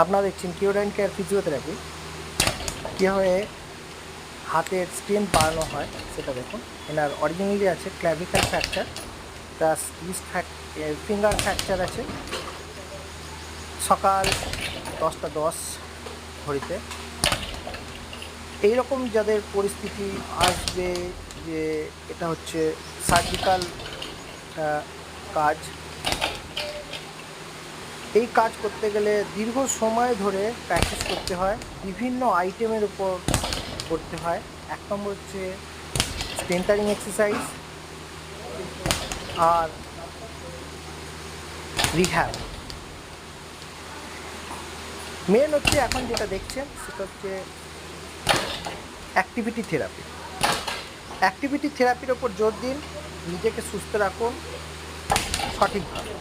আপনারা দেখছেন কিওরাইন care physiotherapy. কীভাবে হাতের স্ট্রেন্থ বাড়ানো হয় সেটা দেখুন। এনার অরিজিনালি আছে ক্ল্যাভিকাল ফ্র্যাকচার, প্লাস ফিঙ্গার ফ্র্যাকচার আছে। সকাল 10টা 10 ঘড়িতে এইরকম যাদের পরিস্থিতি আসবে যে এটা হচ্ছে সার্জিক্যাল কাজ, এই কাজ করতে গেলে দীর্ঘ সময় ধরে প্র্যাকটিস করতে হয়, বিভিন্ন আইটেমের উপর করতে হয়। 1 নম্বর হচ্ছে স্ট্রেন্থানিং এক্সারসাইজ আর রিহ্যাব। মেন হচ্ছে এখন যেটা দেখছেন সেটা হচ্ছে অ্যাক্টিভিটি থেরাপি। অ্যাক্টিভিটি থেরাপির ওপর জোর দিন, নিজেকে সুস্থ রাখুন সঠিকভাবে।